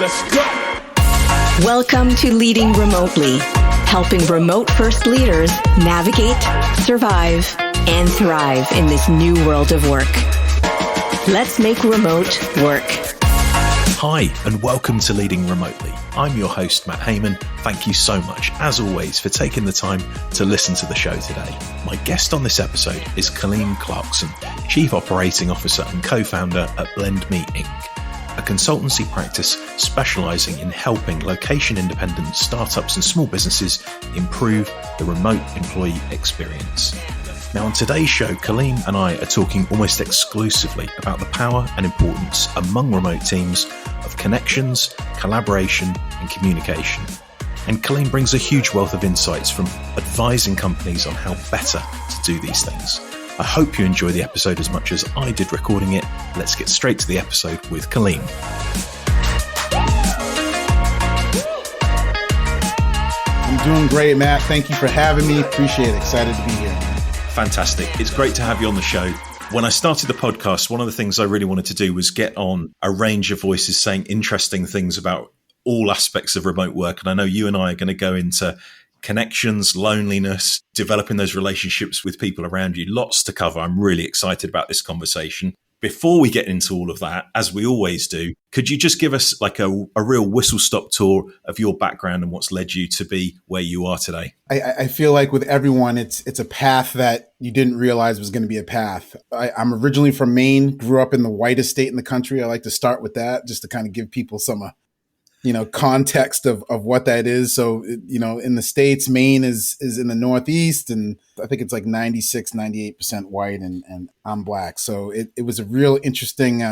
Let's go. Welcome to Leading Remotely, helping remote-first leaders navigate, survive, and thrive in this new world of work. Let's make remote work. Hi, and welcome to Leading Remotely. I'm your host, Matt Heyman. Thank you so much, as always, for taking the time to listen to the show today. My guest on this episode is Kaleem Clarkson, Chief Operating Officer and co-founder at Blendme Inc, a consultancy practice specializing in helping location-independent startups and small businesses improve the remote employee experience. Now, on today's show, Kaleem and I are talking almost exclusively about the power and importance among remote teams of connections, collaboration, and communication. And Kaleem brings a huge wealth of insights from advising companies on how better to do these things. I hope you enjoy the episode as much as I did recording it. Let's get straight to the episode with Kaleem. I'm doing great, Matt. Thank you for having me. Appreciate it. Excited to be here. Fantastic. It's great to have you on the show. When I started the podcast, one of the things I really wanted to do was get on a range of voices saying interesting things about all aspects of remote work. And I know you and I are going to go into connections, loneliness, developing those relationships with people around you. Lots to cover. I'm really excited about this conversation. Before we get into all of that, as we always do, could you just give us like a real whistle-stop tour of your background and what's led you to be where you are today? I feel like with everyone, it's a path that you didn't realize was going to be a path. I'm originally from Maine, grew up in the whitest state in the country. I like to start with that just to kind of give people some context of what that is. So, in the States, Maine is in the Northeast, and I think it's like 98% white, and I'm Black. So it was a real interesting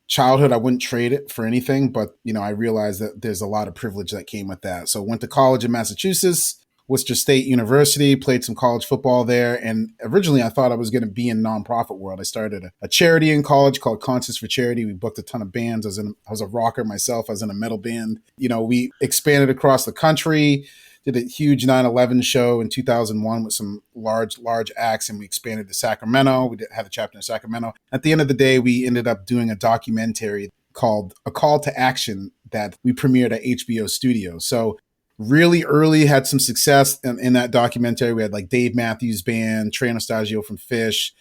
childhood. I wouldn't trade it for anything, but, I realized that there's a lot of privilege that came with that. So went to college in Massachusetts, Worcester State University, played some college football there. And originally I thought I was going to be in nonprofit world. I started a charity in college called Concerts for Charity. We booked a ton of bands. I was a rocker myself. I was in a metal band. We expanded across the country, did a huge 9/11 show in 2001 with some large acts, and we expanded to Sacramento. We had a chapter in Sacramento. At the end of the day, we ended up doing a documentary called A Call to Action that we premiered at HBO Studios. So really early, had some success in that documentary. We had like Dave Matthews Band, Trey Anastasio from Fish,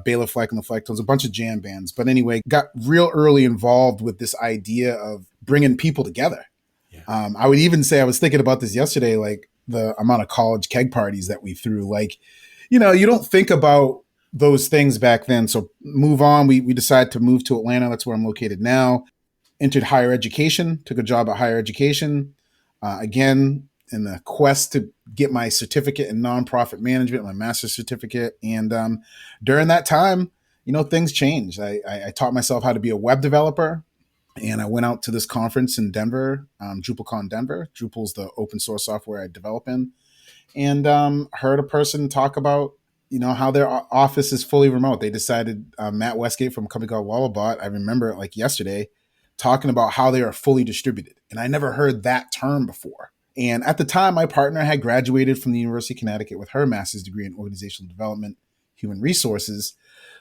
Bela Fleck and the Flecktones, a bunch of jam bands. But anyway, got real early involved with this idea of bringing people together. Yeah. I would even say, I was thinking about this yesterday, like the amount of college keg parties that we threw. Like, you don't think about those things back then. So move on. We decided to move to Atlanta. That's where I'm located now. Entered higher education, took a job at higher education. Again, in the quest to get my certificate in nonprofit management, my master's certificate. And during that time, things changed. I taught myself how to be a web developer, and I went out to this conference in Denver, DrupalCon Denver. Drupal's the open source software I develop in, and heard a person talk about, how their office is fully remote. They decided, Matt Westgate from a company called Wallabot, I remember it like yesterday, talking about how they are fully distributed. And I never heard that term before. And at the time, my partner had graduated from the University of Connecticut with her master's degree in organizational development, human resources.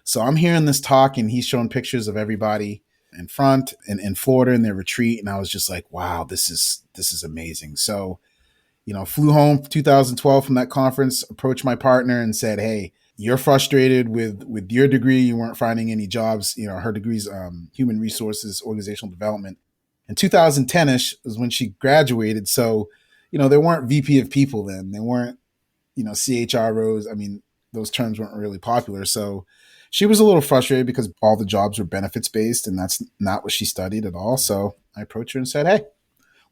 So I'm hearing this talk, and he's showing pictures of everybody in front and in Florida in their retreat. And I was just like, wow, this is amazing. So, flew home 2012 from that conference, approached my partner and said, hey, you're frustrated with your degree. You weren't finding any jobs. Her degree's human resources, organizational development. In 2010-ish was when she graduated. So, there weren't VP of people then. There weren't, CHROs. I mean, those terms weren't really popular. So she was a little frustrated because all the jobs were benefits based, and that's not what she studied at all. So I approached her and said, hey,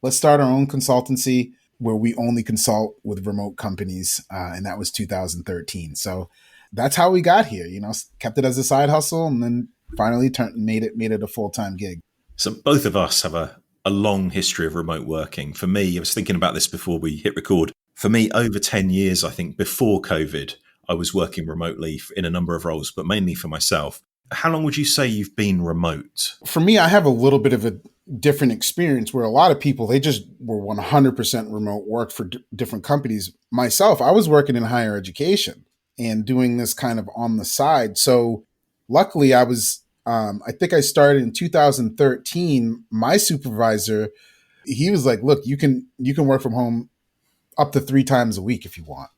let's start our own consultancy where we only consult with remote companies. And that was 2013. So that's how we got here, kept it as a side hustle, and then finally made it a full-time gig. So both of us have a long history of remote working. For me, I was thinking about this before we hit record. For me, over 10 years, I think before COVID, I was working remotely in a number of roles, but mainly for myself. How long would you say you've been remote? For me, I have a little bit of a different experience where a lot of people, they just were 100% remote, worked for different companies. Myself, I was working in higher education and doing this kind of on the side. So luckily I was I think I started in 2013. My supervisor, he was like, look, you can work from home up to 3 times a week if you want.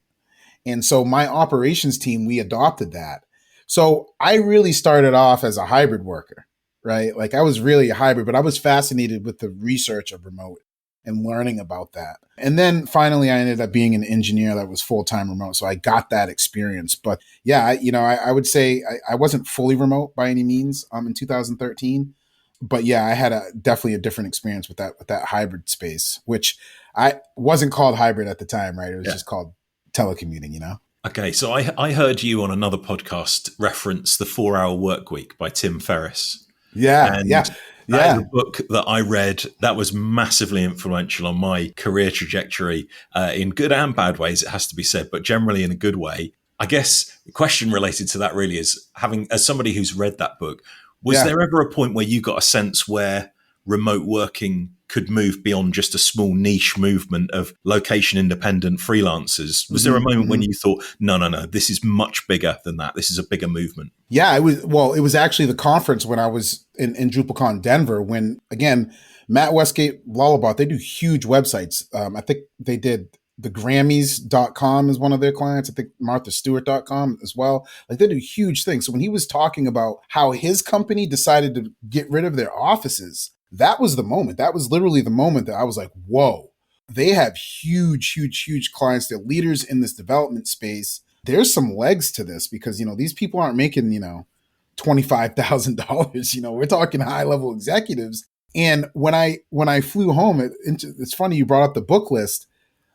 And so my operations team, we adopted that. So I really started off as a hybrid worker, right? Like I was really a hybrid, but I was fascinated with the research of remote and learning about that. And then finally I ended up being an engineer that was full-time remote. So I got that experience. But yeah, I would say I wasn't fully remote by any means in 2013. But yeah, I had definitely a different experience with that hybrid space, which I wasn't called hybrid at the time, right? It was just called telecommuting, Okay, so I heard you on another podcast reference The 4-Hour Workweek by Tim Ferriss. Yeah. That is a book that I read that was massively influential on my career trajectory in good and bad ways, it has to be said, but generally in a good way. I guess the question related to that really is, as somebody who's read that book, was there ever a point where you got a sense where remote working could move beyond just a small niche movement of location independent freelancers? Was there a moment when you thought, no, this is much bigger than that. This is a bigger movement? Yeah, it was actually the conference when I was in DrupalCon Denver, when, again, Matt Westgate, Lullabot, they do huge websites. I think they did the Grammys.com is one of their clients. I think MarthaStewart.com as well. Like they do huge things. So when he was talking about how his company decided to get rid of their offices, that was the moment. That was literally the moment that I was like, whoa, they have huge, huge, huge clients. They're leaders in this development space. There's some legs to this because, these people aren't making, $25,000. We're talking high level executives. And when I flew home, it's funny you brought up the book list.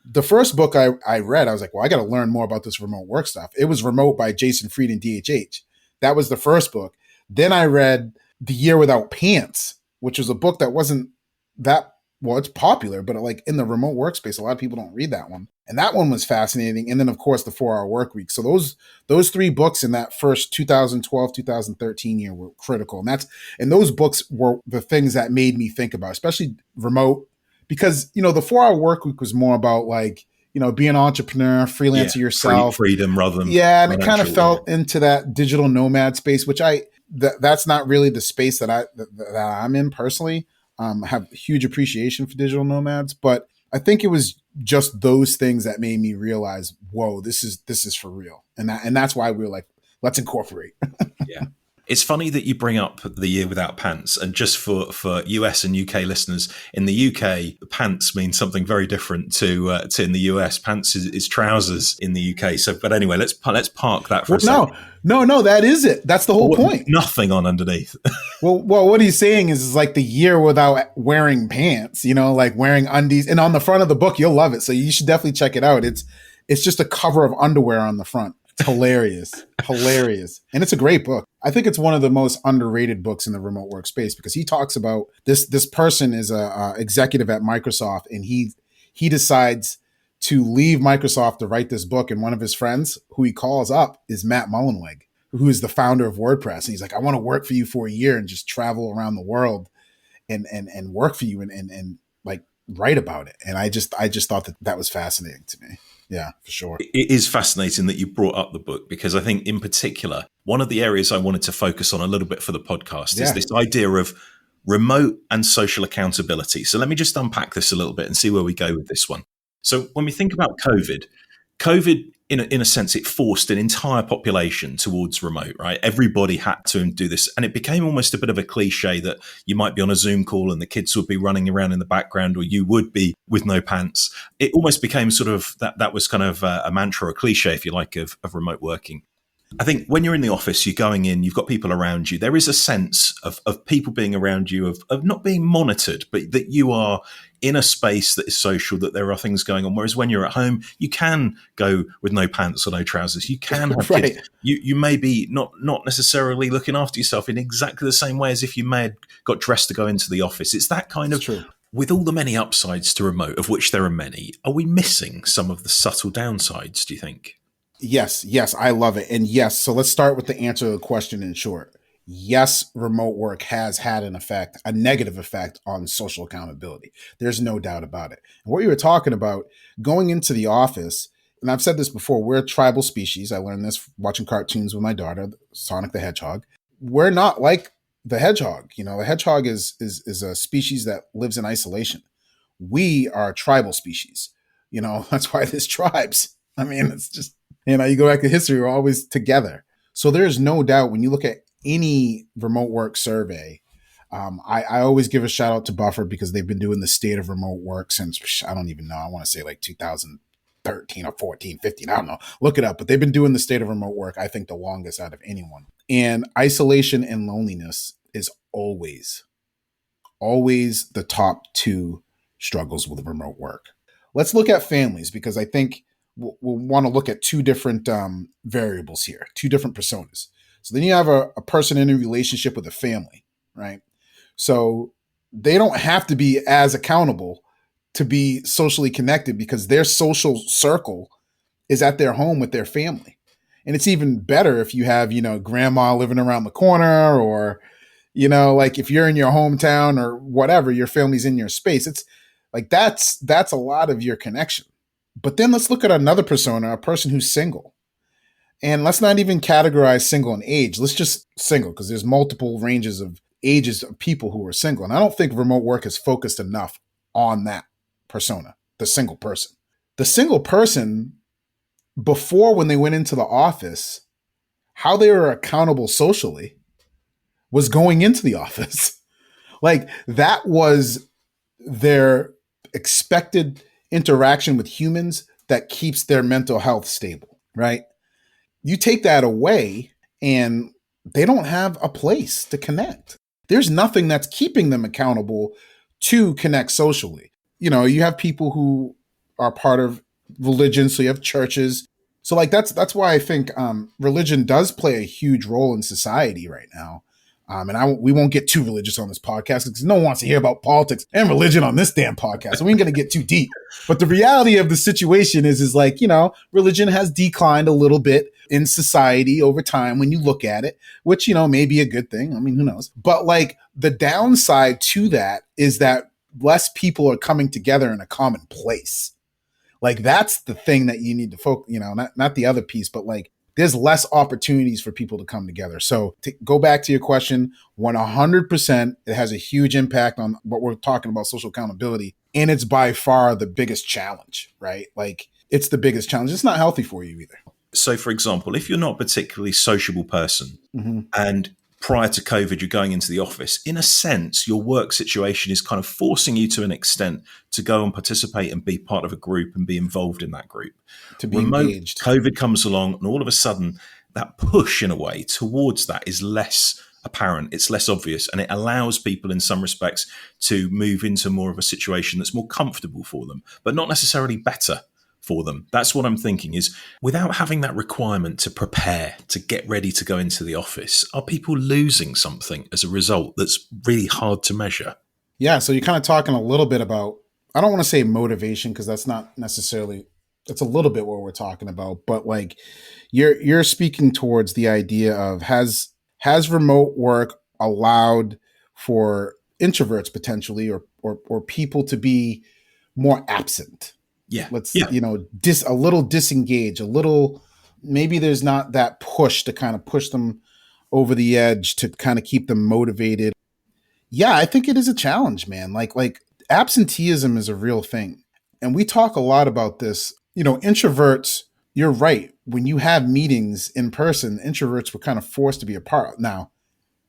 The first book I read, I was like, well, I got to learn more about this remote work stuff. It was Remote by Jason Fried and DHH. That was the first book. Then I read The Year Without Pants, which was a book that wasn't that, well, it's popular, but like in the remote workspace, a lot of people don't read that one. And that one was fascinating. And then of course the 4-Hour Workweek. So those 3 books in that first 2012, 2013 year were critical. And those books were the things that made me think about, especially remote, because, the 4-Hour Workweek was more about like, being an entrepreneur, freelancer yourself. Freedom rather than. Yeah. And it kind of fell into that digital nomad space, which that's not really the space that I'm in personally. I have huge appreciation for digital nomads, but I think it was just those things that made me realize, whoa, this is for real. And that's why we were like, let's incorporate. Yeah. It's funny that you bring up The Year Without Pants. And just for US and UK listeners, in the UK, pants means something very different to in the US. Pants is trousers in the UK. So, but anyway, let's park that for a second. No, that is it. That's the whole point. Nothing on underneath. well, what he's saying is like the year without wearing pants, like wearing undies. And on the front of the book, you'll love it. So you should definitely check it out. It's just a cover of underwear on the front. It's hilarious. Hilarious. And it's a great book. I think it's one of the most underrated books in the remote workspace because he talks about this person is a executive at Microsoft, and he decides to leave Microsoft to write this book. And one of his friends who he calls up is Matt Mullenweg, who is the founder of WordPress. And he's like, I want to work for you for a year and just travel around the world and work for you and like write about it. And I just thought that was fascinating to me. Yeah, for sure. It is fascinating that you brought up the book because I think in particular, one of the areas I wanted to focus on a little bit for the podcast is this idea of remote and social accountability. So let me just unpack this a little bit and see where we go with this one. So when we think about COVID in a sense, it forced an entire population towards remote, right? Everybody had to do this. And it became almost a bit of a cliche that you might be on a Zoom call and the kids would be running around in the background, or you would be with no pants. It almost became sort of that was kind of a mantra, a cliche, if you like, of remote working. I think when you're in the office, you're going in, you've got people around you. There is a sense of people being around you, of not being monitored, but that you are in a space that is social, that there are things going on. Whereas when you're at home, you can go with no pants or no trousers. You can have right. kids. You may be not necessarily looking after yourself in exactly the same way as if you may have got dressed to go into the office. It's that kind of true. With all the many upsides to remote, of which there are many, are we missing some of the subtle downsides, do you think? Yes, I love it. And yes, so let's start with the answer to the question in short. Yes, remote work has had an effect, a negative effect on social accountability. There's no doubt about it. And what you were talking about, going into the office, and I've said this before, we're a tribal species. I learned this watching cartoons with my daughter, Sonic the Hedgehog. We're not like the hedgehog. The hedgehog is a species that lives in isolation. We are a tribal species. That's why there's tribes. I mean, it's just, you go back to history, we're always together. So there's no doubt when you look at any remote work survey, I always give a shout out to Buffer because they've been doing the state of remote work since, I don't even know, I want to say like 2013 or 14, 15, I don't know. Look it up. But they've been doing the state of remote work, I think, the longest out of anyone. And isolation and loneliness is always the top two struggles with remote work. Let's look at families because I think we'll want to look at two different variables here, two different personas. So then you have a person in a relationship with a family, right? So they don't have to be as accountable to be socially connected because their social circle is at their home with their family. And it's even better if you have, grandma living around the corner or, like if you're in your hometown or whatever, your family's in your space. It's like that's a lot of your connection. But then let's look at another persona, a person who's single. And let's not even categorize single in age. Let's just single because there's multiple ranges of ages of people who are single. And I don't think remote work is focused enough on that persona, the single person. The single person, before when they went into the office, how they were accountable socially was going into the office. Like that was their expected interaction with humans that keeps their mental health stable, right? You take that away and they don't have a place to connect. There's nothing that's keeping them accountable to connect socially. You have people who are part of religion, so you have churches. So like that's why I think religion does play a huge role in society right now. And we won't get too religious on this podcast because no one wants to hear about politics and religion on this damn podcast. So we ain't going to get too deep. But the reality of the situation is like, religion has declined a little bit in society over time when you look at it, which, may be a good thing. I mean, who knows? But like the downside to that is that less people are coming together in a common place. Like that's the thing that you need to focus, not the other piece, but like there's less opportunities for people to come together. So to go back to your question, 100%, it has a huge impact on what we're talking about, social accountability. And it's by far the biggest challenge, right? Like it's the biggest challenge. It's not healthy for you either. So for example, if you're not a particularly sociable person and prior to COVID, you're going into the office, in a sense, your work situation is kind of forcing you to an extent to go and participate and be part of a group and be involved in that group. To be engaged. COVID comes along and all of a sudden that push in a way towards that is less apparent, it's less obvious, and it allows people in some respects to move into more of a situation that's more comfortable for them, but not necessarily better for them. That's what I'm thinking is without having that requirement to prepare, to get ready to go into the office, are people losing something as a result that's really hard to measure? Yeah. So you're kind of talking a little bit about, I don't want to say motivation because that's not necessarily, it's a little bit what we're talking about, but like you're speaking towards the idea of has remote work allowed for introverts potentially or people to be more absent? Yeah. A little disengage, a little, maybe there's not that push to kind of push them over the edge to kind of keep them motivated. Yeah, I think it is a challenge, man. Like absenteeism is a real thing. And we talk a lot about this, introverts, you're right. When you have meetings in person, introverts were kind of forced to be a part. Now,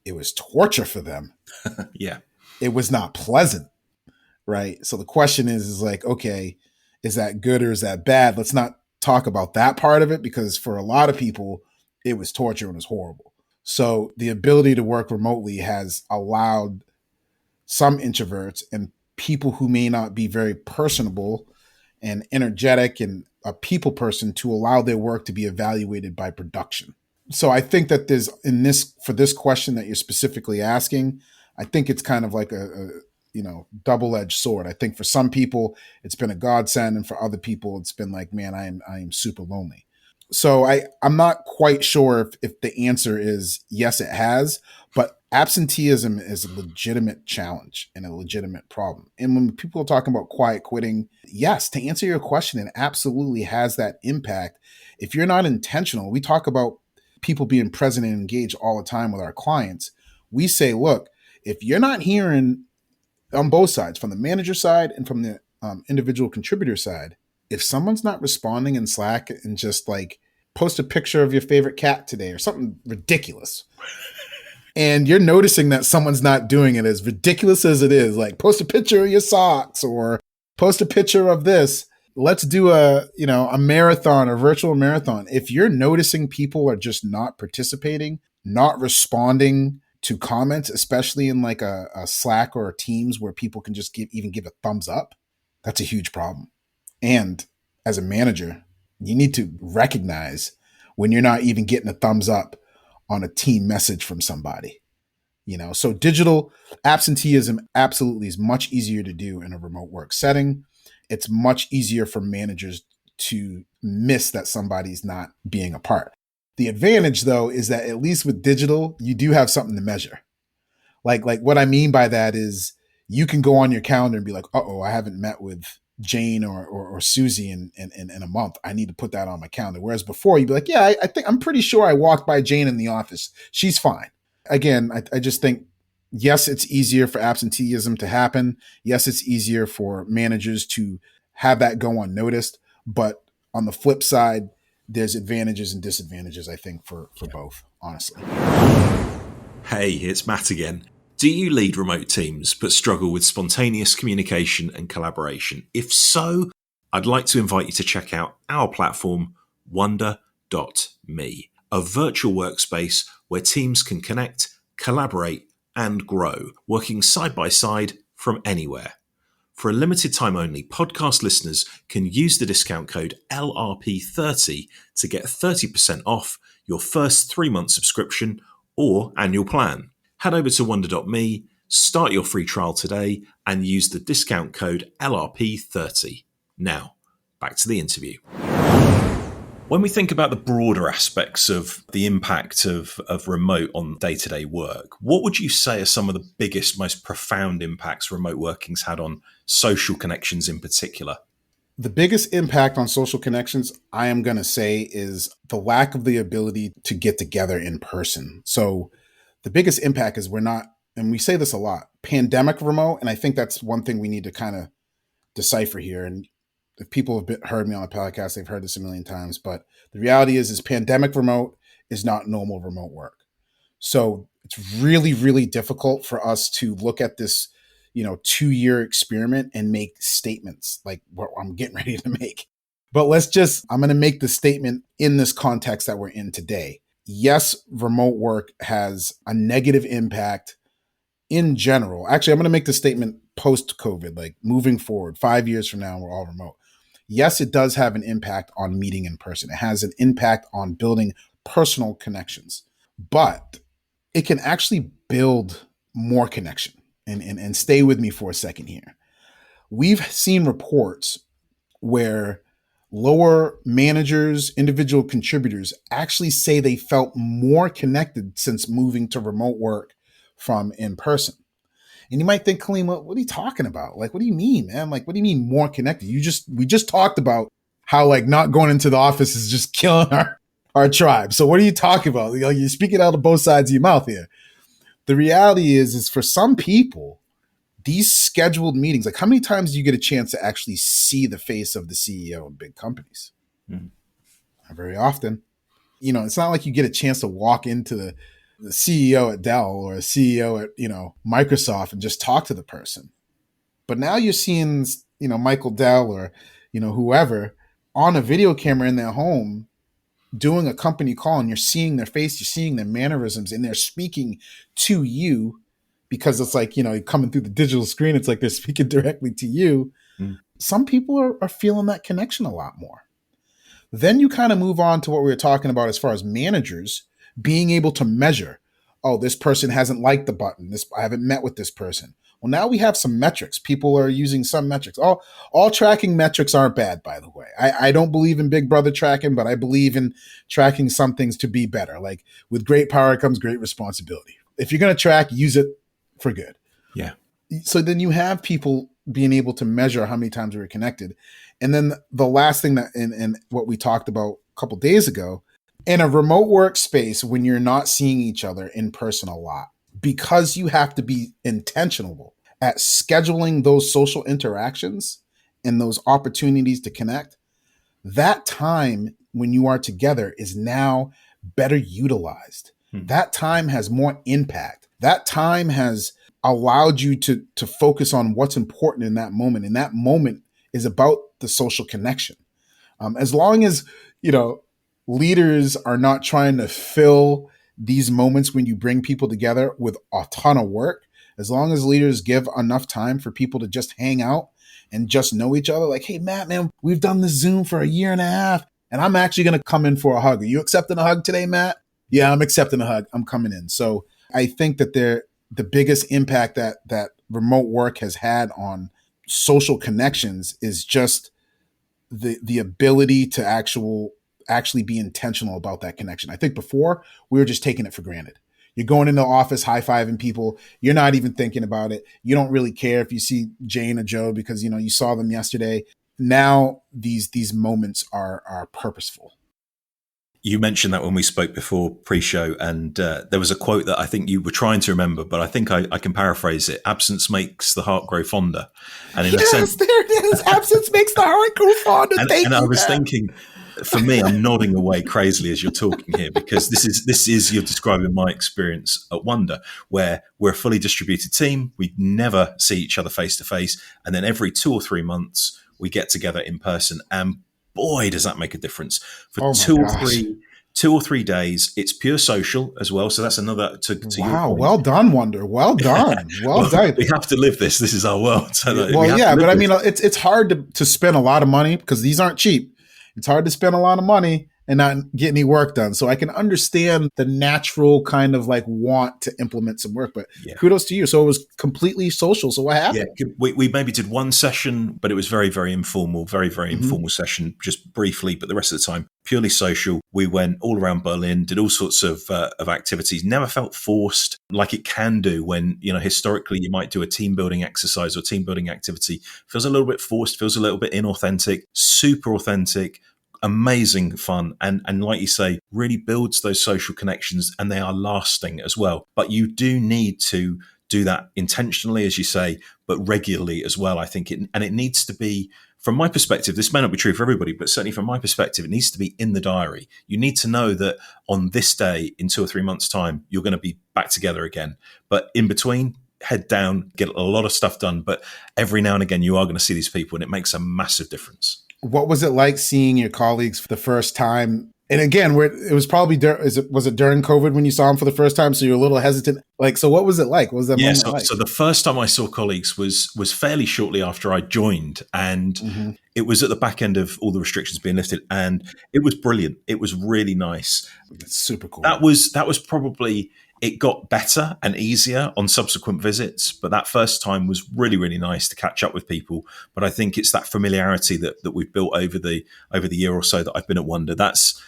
it was torture for them. Yeah. It was not pleasant, right? So the question is like, okay, is that good or is that bad? Let's not talk about that part of it because for a lot of people, it was torture and it was horrible. So the ability to work remotely has allowed some introverts and people who may not be very personable and energetic and a people person to allow their work to be evaluated by production. So I think that for this question that you're specifically asking, I think it's kind of like a double-edged sword. I think for some people it's been a godsend, and for other people it's been like, man, I am super lonely. So I'm not quite sure if the answer is yes, it has, but absenteeism is a legitimate challenge and a legitimate problem. And when people are talking about quiet quitting, yes, to answer your question, it absolutely has that impact. If you're not intentional, we talk about people being present and engaged all the time with our clients. we say, look, if you're not hearing on both sides, from the manager side and from the individual contributor side, if someone's not responding in Slack and just like post a picture of your favorite cat today or something ridiculous, and you're noticing that someone's not doing it, as ridiculous as it is, like post a picture of your socks or post a picture of this, let's do a marathon, a virtual marathon. If you're noticing people are just not participating, not responding to comments, especially in like a Slack or a Teams where people can just give a thumbs up, that's a huge problem. And as a manager, you need to recognize when you're not even getting a thumbs up on a team message from somebody. So digital absenteeism absolutely is much easier to do in a remote work setting. It's much easier for managers to miss that somebody's not being a part. The advantage, though, is that at least with digital, you do have something to measure. Like what I mean by that is you can go on your calendar and be like, uh-oh, I haven't met with Jane or Susie in a month. I need to put that on my calendar. Whereas before, you'd be like, yeah, I'm pretty sure I walked by Jane in the office. She's fine. Again, I just think, yes, it's easier for absenteeism to happen. Yes, it's easier for managers to have that go unnoticed. But on the flip side, there's advantages and disadvantages, I think, for both, honestly. Hey, it's Matt again. Do you lead remote teams but struggle with spontaneous communication and collaboration? If so, I'd like to invite you to check out our platform, Wonder.me, a virtual workspace where teams can connect, collaborate, and grow, working side by side from anywhere. For a limited time only, podcast listeners can use the discount code LRP30 to get 30% off your first 3-month subscription or annual plan. Head over to wonder.me, start your free trial today, and use the discount code LRP30. Now, back to the interview. When we think about the broader aspects of the impact of remote on day-to-day work, what would you say are some of the biggest, most profound impacts remote working's had on social connections in particular? The biggest impact on social connections, I am going to say, is the lack of the ability to get together in person. So the biggest impact is we're not, and we say this a lot, pandemic remote, and I think that's one thing we need to kind of decipher here. And if people have heard me on the podcast, they've heard this a million times, but the reality is pandemic remote is not normal remote work. So it's really, really difficult for us to look at this, 2-year experiment and make statements like what I'm getting ready to make. But I'm going to make the statement in this context that we're in today. Yes, remote work has a negative impact in general. Actually, I'm going to make the statement post-COVID, like moving forward, 5 years from now, we're all remote. Yes, it does have an impact on meeting in person. It has an impact on building personal connections, but it can actually build more connection. And stay with me for a second here. We've seen reports where lower managers, individual contributors actually say they felt more connected since moving to remote work from in person. And you might think, Kaleem, what are you talking about? Like, what do you mean, man? Like, what do you mean more connected? We just talked about how like not going into the office is just killing our tribe. So what are you talking about? Like, you're speaking out of both sides of your mouth here. The reality is for some people, these scheduled meetings, like how many times do you get a chance to actually see the face of the CEO in big companies? Mm-hmm. Not very often. It's not like you get a chance to walk into the CEO at Dell or a CEO at, Microsoft and just talk to the person. But now you're seeing, Michael Dell or, whoever on a video camera in their home doing a company call, and you're seeing their face, you're seeing their mannerisms, and they're speaking to you because it's like, coming through the digital screen, it's like they're speaking directly to you. Mm. Some people are feeling that connection a lot more. Then you kind of move on to what we were talking about as far as managers being able to measure, oh, this person hasn't liked the button. I haven't met with this person. Well, now we have some metrics. People are using some metrics. All tracking metrics aren't bad, by the way. I don't believe in Big Brother tracking, but I believe in tracking some things to be better. Like with great power comes great responsibility. If you're going to track, use it for good. Yeah. So then you have people being able to measure how many times we were connected. And then the last thing that, and what we talked about a couple days ago, in a remote workspace, when you're not seeing each other in person a lot, because you have to be intentional at scheduling those social interactions and those opportunities to connect, that time when you are together is now better utilized. That time has more impact. That time has allowed you to focus on what's important in that moment. And that moment is about the social connection. As long as, leaders are not trying to fill these moments when you bring people together with a ton of work, as long as leaders give enough time for people to just hang out and just know each other, like, hey, Matt, man, we've done this Zoom for a year and a half, and I'm actually going to come in for a hug. Are you accepting a hug today, Matt? Yeah, I'm accepting a hug. I'm coming in. So I think that the biggest impact that remote work has had on social connections is just the ability to actually be intentional about that connection. I think before we were just taking it for granted. You're going into the office, high-fiving people. You're not even thinking about it. You don't really care if you see Jane or Joe because, you saw them yesterday. Now these moments are purposeful. You mentioned that when we spoke before pre-show, and there was a quote that I think you were trying to remember, but I think I can paraphrase it. Absence makes the heart grow fonder. And in a sense, there it is. Absence makes the heart grow fonder. And I was thinking, for me, I'm nodding away crazily as you're talking here, because this is you're describing my experience at Wonder, where we're a fully distributed team. We never see each other face to face. And then every 2 or 3 months, we get together in person. And boy, does that make a difference. For 2 or 3 days, it's pure social as well. So that's another to wow, your point. Well done, Wonder. Well done. Well done. We have to live this. This is our world. So but I mean, it's hard to spend a lot of money because these aren't cheap. It's hard to spend a lot of money and not get any work done. So I can understand the natural kind of like want to implement some work, but kudos to you. So it was completely social. So what happened? Yeah, we maybe did one session, but it was very, very informal, very, very informal session, just briefly, but the rest of the time, purely social. We went all around Berlin, did all sorts of activities, never felt forced like it can do when, historically you might do a team building exercise or team building activity. Feels a little bit forced, feels a little bit inauthentic, super authentic, amazing fun. And like you say, really builds those social connections, and they are lasting as well. But you do need to do that intentionally, as you say, but regularly as well, I think. And it needs to be, from my perspective, this may not be true for everybody, but certainly from my perspective, it needs to be in the diary. You need to know that on this day, in 2 or 3 months' time, you're going to be back together again. But in between, head down, get a lot of stuff done. But every now and again, you are going to see these people, and it makes a massive difference. What was it like seeing your colleagues for the first time? And again, it was probably was it during COVID when you saw them for the first time? So you're a little hesitant. Like, so what was it like? What was that moment like? So the first time I saw colleagues was fairly shortly after I joined, and it was at the back end of all the restrictions being lifted, and it was brilliant. It was really nice. It's super cool. That was probably. It got better and easier on subsequent visits, but that first time was really, really nice to catch up with people. But I think it's that familiarity that we've built over the year or so that I've been at Wonder. That's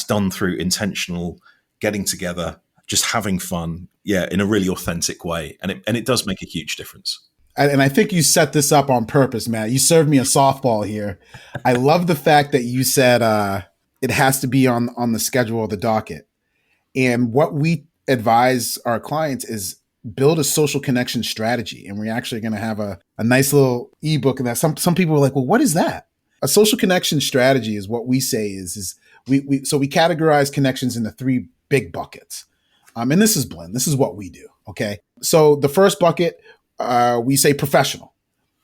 done through intentional getting together, just having fun, in a really authentic way, and it does make a huge difference. And I think you set this up on purpose, Matt. You served me a softball here. I love the fact that you said it has to be on the schedule or the docket, and what we advise our clients is build a social connection strategy. And we're actually going to have a nice little ebook of that. Some people are like, well, what is that? A social connection strategy is what we say is we categorize connections into 3 big buckets. And this is Blend. This is what we do. Okay. So the first bucket, we say professional.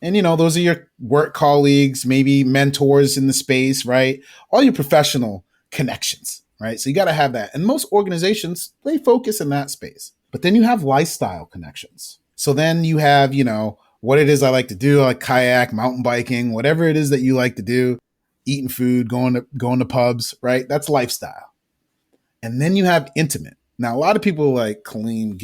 And, those are your work colleagues, maybe mentors in the space, right? All your professional connections. Right. So you got to have that. And most organizations, they focus in that space. But then you have lifestyle connections. So then you have, what it is I like to do, like kayak, mountain biking, whatever it is that you like to do, eating food, going to pubs, right? That's lifestyle. And then you have intimate. Now, a lot of people are like, Kaleem,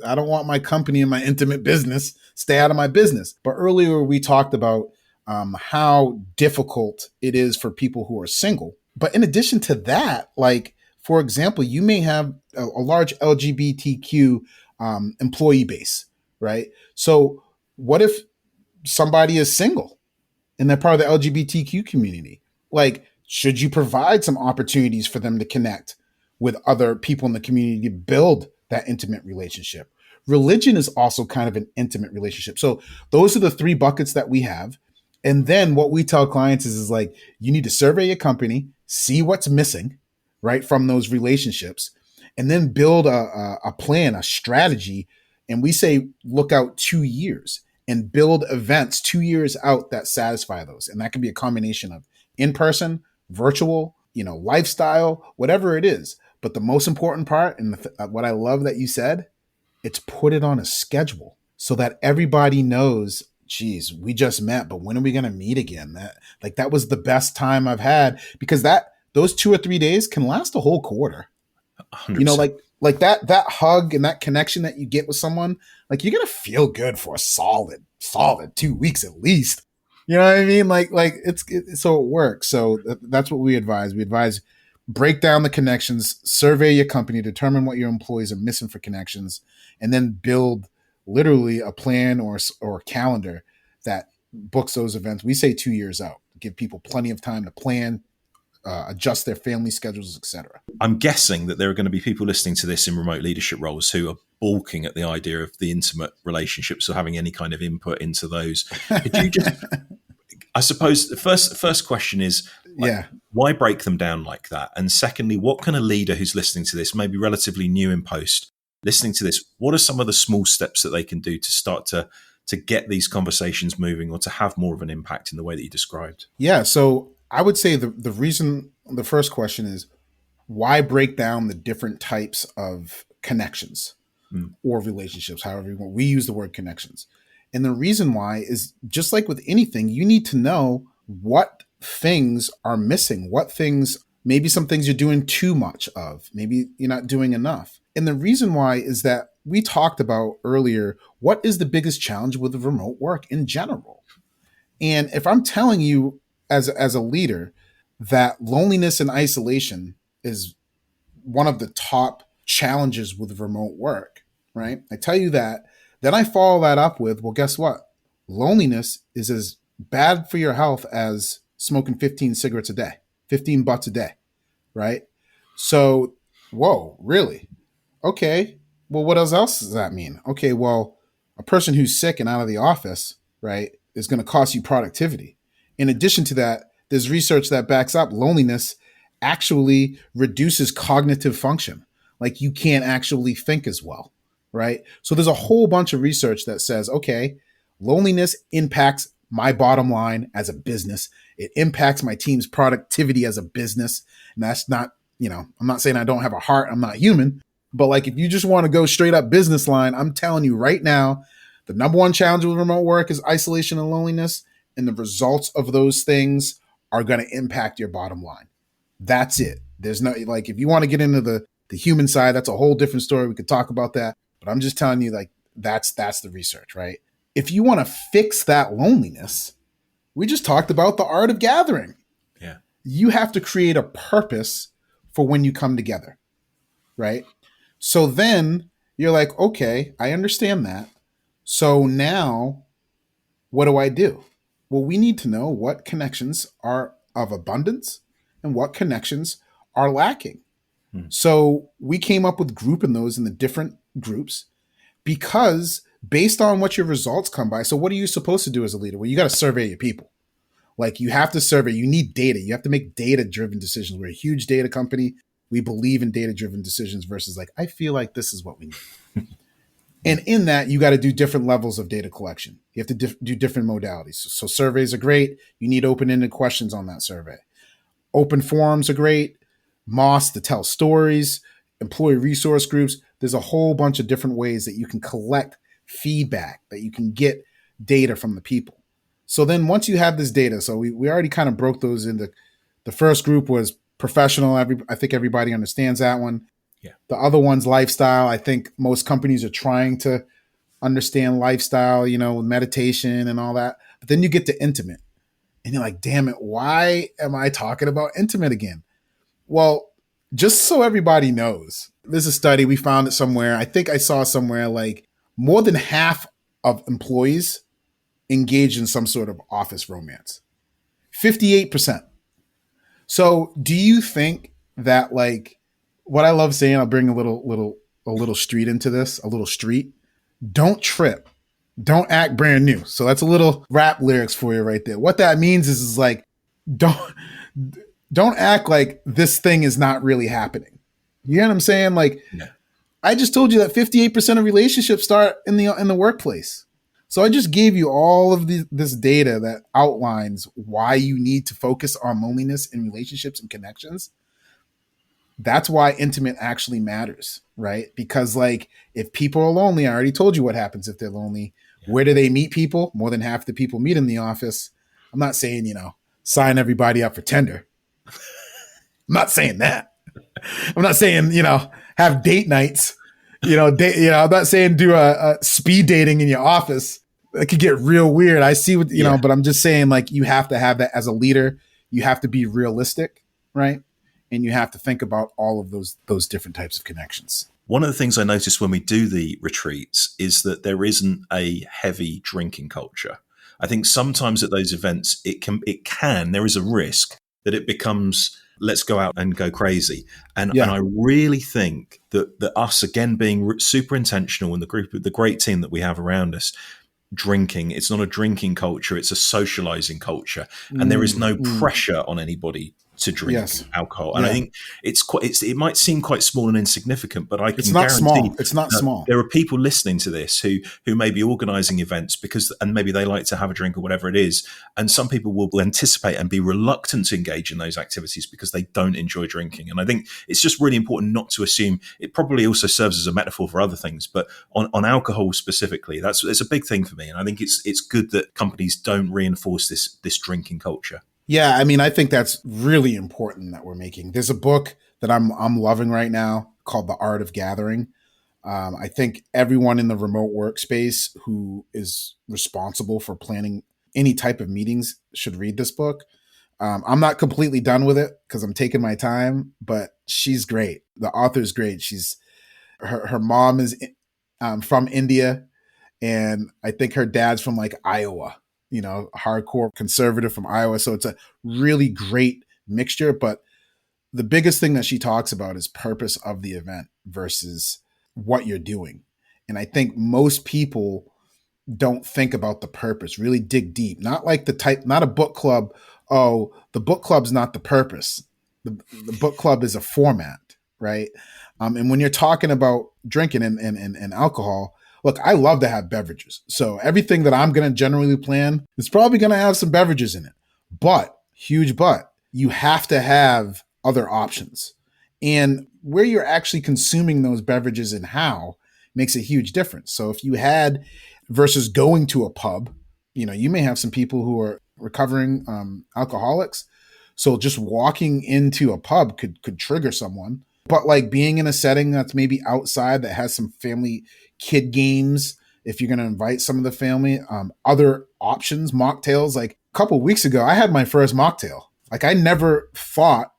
I don't want my company in my intimate business. Stay out of my business. But earlier we talked about how difficult it is for people who are single. But in addition to that, like, for example, you may have a large LGBTQ employee base, right? So what if somebody is single and they're part of the LGBTQ community? Like, should you provide some opportunities for them to connect with other people in the community to build that intimate relationship, religion is also kind of an intimate relationship. So those are the three buckets that we have. And then what we tell clients is like, you need to survey your company, see what's missing, right, from those relationships, and then build a plan, a strategy. And we say, look out 2 years and build events 2 years out that satisfy those. And that can be a combination of in-person, virtual, lifestyle, whatever it is. But the most important part, and what I love that you said, it's put it on a schedule so that everybody knows, geez, we just met, but when are we going to meet again? That was the best time I've had, because those 2 or 3 days can last a whole quarter. 100%. Like that hug and that connection that you get with someone, like you're going to feel good for a solid 2 weeks at least. You know what I mean? So it works. So that's what we advise. We advise break down the connections, survey your company, determine what your employees are missing for connections, and then build literally a plan or a calendar that books those events. We say 2 years out, give people plenty of time to plan, adjust their family schedules, etc. I'm guessing that there are going to be people listening to this in remote leadership roles who are balking at the idea of the intimate relationships or having any kind of input into those. Could you just, I suppose the first question is, why break them down like that? And secondly, what can a leader who's listening to this, maybe relatively new in post, listening to this, what are some of the small steps that they can do to start to get these conversations moving or to have more of an impact in the way that you described? Yeah. So I would say the reason, the first question is, why break down the different types of connections or relationships, however you want. We use the word connections. And the reason why is, just like with anything, you need to know what things are missing, what things, maybe some things you're doing too much of, maybe you're not doing enough. And the reason why is that we talked about earlier, what is the biggest challenge with remote work in general? And if I'm telling you as a leader that loneliness and isolation is one of the top challenges with remote work, right? I tell you that, then I follow that up with, well, guess what? Loneliness is as bad for your health as smoking 15 cigarettes a day, 15 butts a day, right? So, whoa, really? Okay, well, what else does that mean? Okay, well, a person who's sick and out of the office, right, is going to cost you productivity. In addition to that, there's research that backs up loneliness actually reduces cognitive function. Like you can't actually think as well, right? So there's a whole bunch of research that says, okay, loneliness impacts my bottom line as a business. It impacts my team's productivity as a business. And that's not, I'm not saying I don't have a heart, I'm not human, but like if you just want to go straight up business line, I'm telling you right now, the number one challenge with remote work is isolation and loneliness. And the results of those things are going to impact your bottom line. That's it. There's no, like, if you want to get into the human side, that's a whole different story. We could talk about that, but I'm just telling you, like, that's the research, right? If you want to fix that loneliness, we just talked about the art of gathering. Yeah. You have to create a purpose for when you come together, right? So then you're like, okay, I understand that. So now what do I do? Well, we need to know what connections are of abundance and what connections are lacking. So we came up with grouping those in the different groups because based on what your results come by. So what are you supposed to do as a leader? Well, you got to survey your people. Like you have to survey, you need data. You have to make data-driven decisions. We're a huge data company. We believe in data-driven decisions versus like, I feel like this is what we need. And in that, you got to do different levels of data collection. You have to do different modalities. So surveys are great. You need open-ended questions on that survey. Open forums are great. Moss to tell stories, employee resource groups. There's a whole bunch of different ways that you can collect feedback, that you can get data from the people. So then once you have this data, so we already kind of broke those into, the first group was professional. I think everybody understands that one. Yeah. The other one's lifestyle. I think most companies are trying to understand lifestyle, meditation and all that. But then you get to intimate and you're like, damn it, why am I talking about intimate again? Well, just so everybody knows, there's a study, we found it somewhere. I think I saw somewhere like more than half of employees engage in some sort of office romance. 58%. So do you think that, like, what I love saying, I'll bring a little street into this, a little street. don't trip, don't act brand new. So that's a little rap lyrics for you right there. What that means is like, don't act like this thing is not really happening. You know what I'm saying? Like, Yeah. I just told you that 58% of relationships start in the workplace. So I just gave you all of this data that outlines why you need to focus on loneliness in relationships and connections. That's why intimate actually matters, right? Because like if people are lonely, I already told you what happens if they're lonely. Yeah. Where do they meet people? More than half the people meet in the office. I'm not saying, sign everybody up for Tinder. I'm not saying that. I'm not saying, have date nights. I'm not saying do a speed dating in your office. It could get real weird. I see what, but I'm just saying like you have to have that as a leader. You have to be realistic, right? And you have to think about all of those different types of connections. One of the things I noticed when we do the retreats is that there isn't a heavy drinking culture. I think sometimes at those events, there is a risk that it becomes, let's go out and go crazy. And I really think that us, again, being super intentional and the great team that we have around us, drinking, it's not a drinking culture, it's a socializing culture. And there is no pressure on anybody to drink alcohol. And I think it might seem quite small and insignificant, but it's not small. It's not small. There are people listening to this who may be organizing events and maybe they like to have a drink or whatever it is. And some people will anticipate and be reluctant to engage in those activities because they don't enjoy drinking. And I think it's just really important not to assume. It probably also serves as a metaphor for other things, but on alcohol specifically, it's a big thing for me. And I think it's good that companies don't reinforce this drinking culture. Yeah, I mean, I think that's really important that we're making. There's a book that I'm loving right now called The Art of Gathering. I think everyone in the remote workspace who is responsible for planning any type of meetings should read this book. I'm not completely done with it because I'm taking my time, but she's great. The author's great. Her mom is from India, and I think her dad's from like Iowa. Hardcore conservative from Iowa. So it's a really great mixture. But the biggest thing that she talks about is purpose of the event versus what you're doing. And I think most people don't think about the purpose, really dig deep. Not like not a book club. Oh, the book club's not the purpose. The book club is a format, right? And when you're talking about drinking and alcohol, look, I love to have beverages. So everything that I'm going to generally plan is probably going to have some beverages in it. But, huge but, you have to have other options. And where you're actually consuming those beverages and how makes a huge difference. So if you had, versus going to a pub, you may have some people who are recovering alcoholics. So just walking into a pub could trigger someone. But like being in a setting that's maybe outside that has some family kid games, if you're going to invite some of the family, other options, mocktails. Like a couple of weeks ago, I had my first mocktail. Like I never thought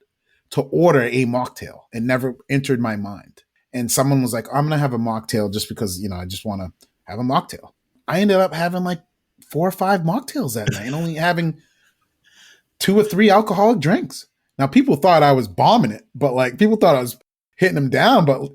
to order a mocktail. It never entered my mind. And someone was like, I'm going to have a mocktail just because, I just want to have a mocktail. I ended up having like 4 or 5 mocktails that night and only having 2 or 3 alcoholic drinks. Now, people thought I was bombing it, but like people thought I was hitting them down. But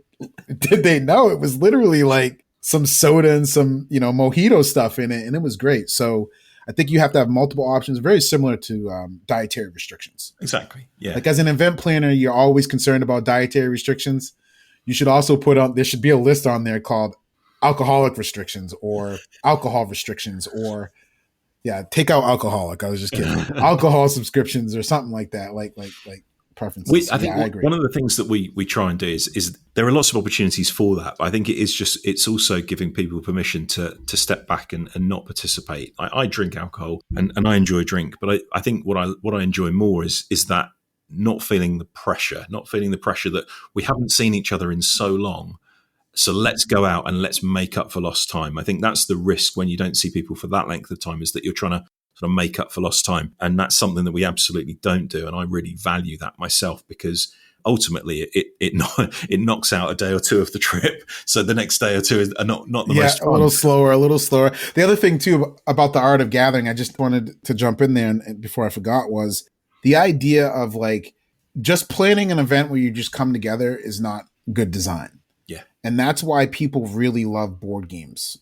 did they know it was literally like some soda and some, mojito stuff in it. And it was great. So I think you have to have multiple options, very similar to dietary restrictions. Exactly. Yeah. Like as an event planner, you're always concerned about dietary restrictions. You should also there should be a list on there called alcoholic restrictions or alcohol restrictions or take out alcoholic. I was just kidding. Alcohol subscriptions or something like that. Like preferences. I think one of the things that we try and do is there are lots of opportunities for that. But I think it's also giving people permission to step back and not participate. I drink alcohol and I enjoy drink, but I think what I enjoy more is that not feeling the pressure that we haven't seen each other in so long. So let's go out and let's make up for lost time. I think that's the risk when you don't see people for that length of time, is that you're trying to sort of make up for lost time. And that's something that we absolutely don't do. And I really value that myself because ultimately it knocks out a day or two of the trip. So the next day or two are not the most fun. A little slower. The other thing too about the art of gathering, I just wanted to jump in there and before I forgot, was the idea of like just planning an event where you just come together is not good design. Yeah. And that's why people really love board games.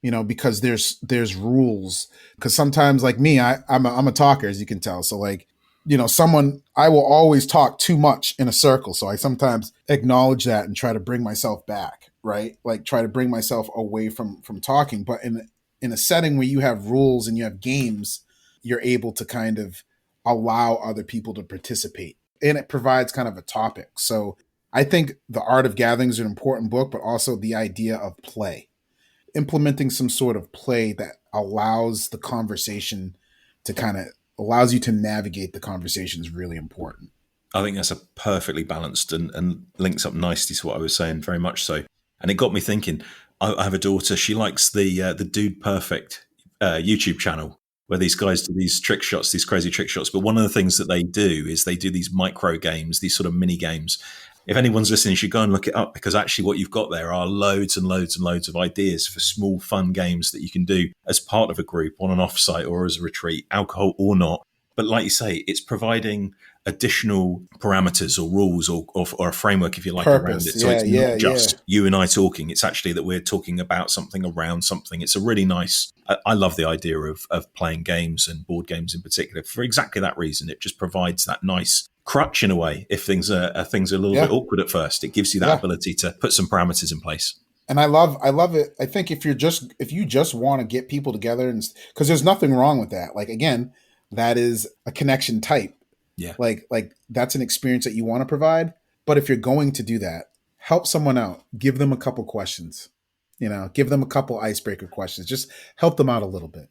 because there's rules. Because sometimes, like me, I'm a talker, as you can tell. So like, I will always talk too much in a circle. So I sometimes acknowledge that and try to bring myself back, right? Like try to bring myself away from talking. But in a setting where you have rules and you have games, you're able to kind of allow other people to participate. And it provides kind of a topic. So I think The Art of Gathering is an important book, but also the idea of play. Implementing some sort of play that allows the conversation to allows you to navigate the conversation is really important. I think that's a perfectly balanced and links up nicely to what I was saying, very much so. And it got me thinking. I have a daughter. She likes the Dude Perfect YouTube channel, where these guys do these trick shots, these crazy trick shots. But one of the things that they do is they do these micro games, these sort of mini games. If anyone's listening, you should go and look it up, because actually what you've got there are loads and loads and loads of ideas for small, fun games that you can do as part of a group on an offsite or as a retreat, alcohol or not. But like you say, it's providing additional parameters or rules or a framework, if you like, Purpose. around it. So it's not just you and I talking. It's actually that we're talking about something around something. It's a really nice, I love the idea of playing games and board games in particular for exactly that reason. It just provides that nice crutch in a way. If things are a little bit awkward at first, it gives you that ability to put some parameters in place. And I love it. I think if you just want to get people together, and because there's nothing wrong with that. Like, again, that is a connection type. Yeah. Like that's an experience that you want to provide. But if you're going to do that, help someone out. Give them a couple questions. Give them a couple icebreaker questions. Just help them out a little bit.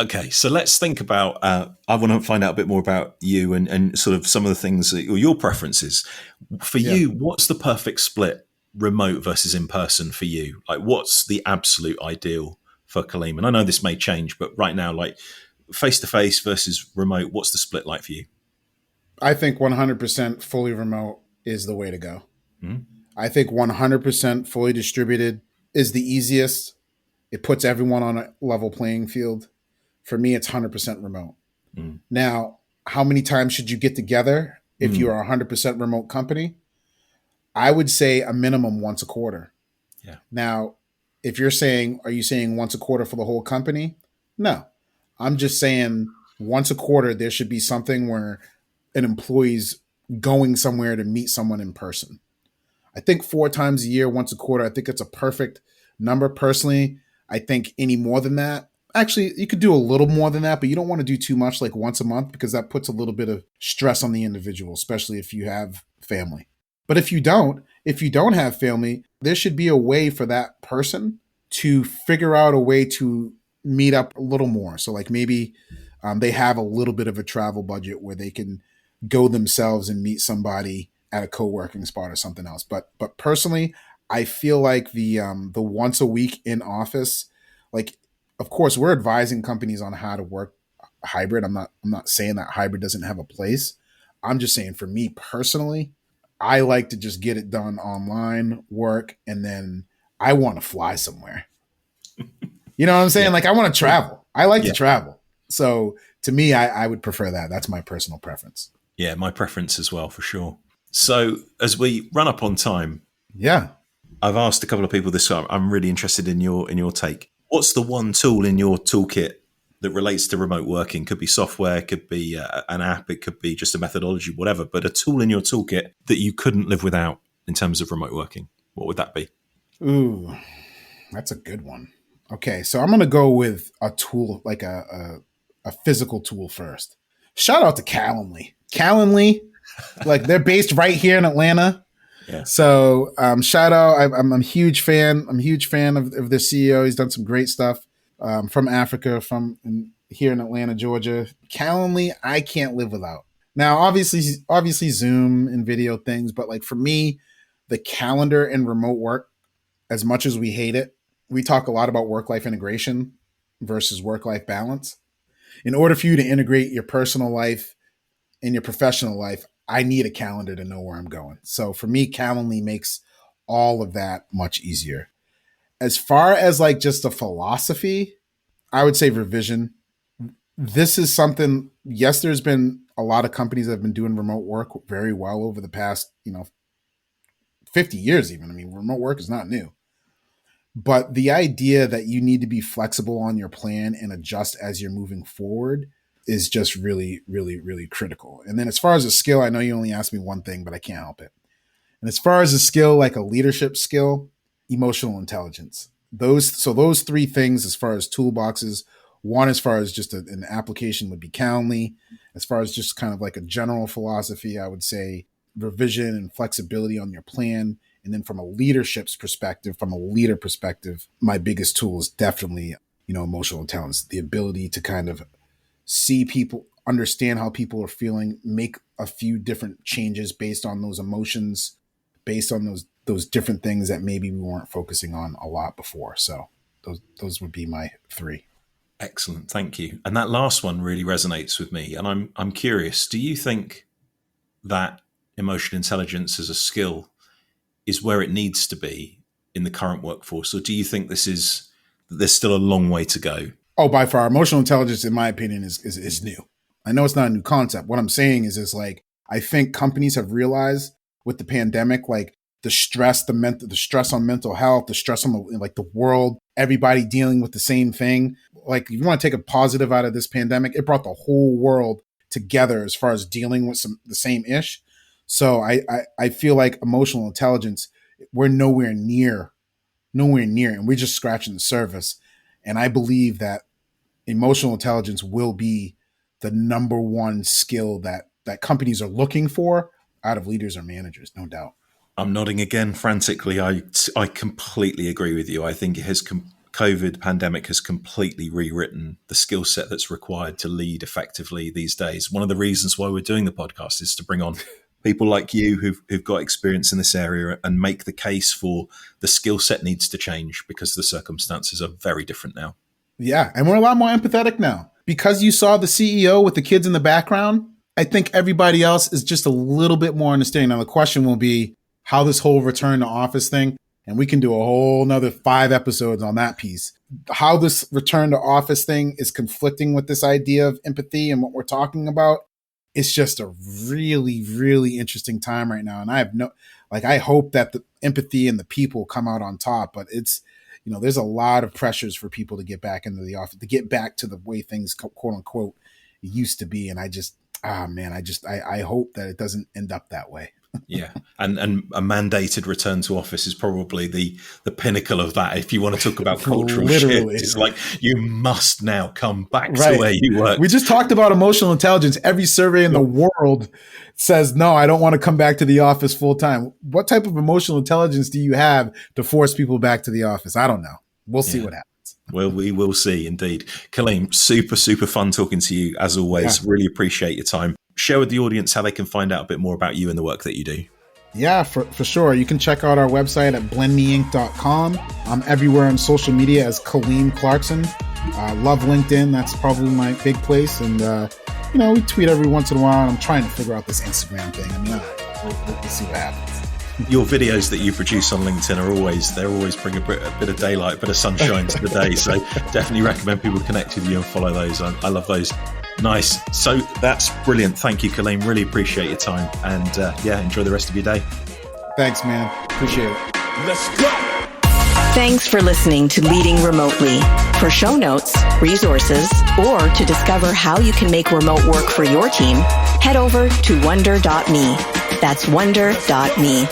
Okay, so let's think about. I want to find out a bit more about you and sort of some of the things or your preferences. For you, what's the perfect split, remote versus in person for you? Like, what's the absolute ideal for Kaleem? And I know this may change, but right now, like face to face versus remote, what's the split like for you? I think 100% fully remote is the way to go. I think 100% fully distributed is the easiest. It puts everyone on a level playing field. For me, it's 100% remote. Now, how many times should you get together if you are a 100% remote company? I would say a minimum once a quarter. Yeah. Now, if you're saying, are you saying once a quarter for the whole company? No. I'm just saying once a quarter, there should be something where an employee's going somewhere to meet someone in person. I think 4 times a year, once a quarter, I think it's a perfect number. Personally, I think any more than that, actually, you could do a little more than that, but you don't want to do too much, like once a month, because that puts a little bit of stress on the individual, especially if you have family. But if you don't have family, there should be a way for that person to figure out a way to meet up a little more. So like maybe they have a little bit of a travel budget where they can go themselves and meet somebody at a co-working spot or something else. But personally, I feel like the once a week in office, like, of course, we're advising companies on how to work hybrid. I'm not saying that hybrid doesn't have a place. I'm just saying, for me personally, I like to just get it done online, work, and then I want to fly somewhere. You know what I'm saying? Like, I want to travel. I like to travel. So to me, I would prefer that. That's my personal preference. Yeah, my preference as well, for sure. So as we run up on time, I've asked a couple of people this time. I'm really interested in your take. What's the one tool in your toolkit that relates to remote working? Could be software, could be an app, it could be just a methodology, whatever. But a tool in your toolkit that you couldn't live without in terms of remote working. What would that be? Ooh, that's a good one. Okay, so I'm going to go with a tool, like a physical tool first. Shout out to Calendly. Calendly, like, they're based right here in Atlanta. Yeah. So shout out. I'm a huge fan. I'm a huge fan of their CEO. He's done some great stuff from Africa, here in Atlanta, Georgia. Calendly, I can't live without. Now, obviously Zoom and video things, but like for me, the calendar and remote work, as much as we hate it, we talk a lot about work-life integration versus work-life balance. In order for you to integrate your personal life and your professional life, I need a calendar to know where I'm going. So for me, Calendly makes all of that much easier. As far as like just a philosophy, I would say revision. This is something, yes, there's been a lot of companies that have been doing remote work very well over the past, 50 years even. I mean, remote work is not new. But the idea that you need to be flexible on your plan and adjust as you're moving forward is just really, really, really critical. And then as far as a skill, I know you only asked me one thing, but I can't help it. And as far as a skill, like a leadership skill, emotional intelligence. Those three things as far as toolboxes. One, as far as just an application would be Calendly. As far as just kind of like a general philosophy, I would say revision and flexibility on your plan. And then from a leadership's perspective, from a leader perspective, my biggest tool is definitely, emotional intelligence, the ability to kind of see people, understand how people are feeling, make a few different changes based on those emotions, based on those different things that maybe we weren't focusing on a lot before. So those would be my three. Excellent. Thank you. And that last one really resonates with me. And I'm curious, do you think that emotional intelligence as a skill is where it needs to be in the current workforce? Or do you think there's still a long way to go? Oh, by far. Emotional intelligence, in my opinion, is new. I know it's not a new concept. What I'm saying is like, I think companies have realized with the pandemic, like the stress on mental health, the stress on the world, everybody dealing with the same thing. Like, if you want to take a positive out of this pandemic, it brought the whole world together as far as dealing with the same ish. So I feel like emotional intelligence, we're nowhere near, and we're just scratching the surface. And I believe that emotional intelligence will be the number one skill that companies are looking for out of leaders or managers, no doubt. I'm nodding again frantically. I completely agree with you. I think COVID pandemic has completely rewritten the skill set that's required to lead effectively these days. One of the reasons why we're doing the podcast is to bring on people like you who've got experience in this area and make the case for the skill set needs to change because the circumstances are very different now. Yeah, and we're a lot more empathetic now. Because you saw the CEO with the kids in the background, I think everybody else is just a little bit more understanding. Now, the question will be how this whole return to office thing, and we can do a whole nother 5 episodes on that piece, how this return to office thing is conflicting with this idea of empathy and what we're talking about. It's just a really, really interesting time right now. And I hope that the empathy and the people come out on top, but it's, there's a lot of pressures for people to get back into the office, to get back to the way things, quote unquote, used to be. And I hope that it doesn't end up that way. Yeah. And a mandated return to office is probably the pinnacle of that. If you want to talk about cultural shift, it's like you must now come back to where you work. We just talked about emotional intelligence. Every survey in the world says, no, I don't want to come back to the office full time. What type of emotional intelligence do you have to force people back to the office? I don't know. We'll see what happens. Well, we will see indeed. Kaleem, super, super fun talking to you as always. Yeah. Really appreciate your time. Share with the audience how they can find out a bit more about you and the work that you do. Yeah, for sure. You can check out our website at blendmeinc.com. I'm everywhere on social media as Kaleem Clarkson. Love LinkedIn. That's probably my big place. And, we tweet every once in a while. And I'm trying to figure out this Instagram thing. I mean, we'll see what happens. Your videos that you produce on LinkedIn are always bring a bit of daylight, a bit of sunshine to the day. So definitely recommend people connect with you and follow those. I love those. Nice. So that's brilliant. Thank you, Kaleem. Really appreciate your time. And enjoy the rest of your day. Thanks, man. Appreciate it. Let's go. Thanks for listening to Leading Remotely. For show notes, resources, or to discover how you can make remote work for your team, head over to wonder.me. That's wonder.me.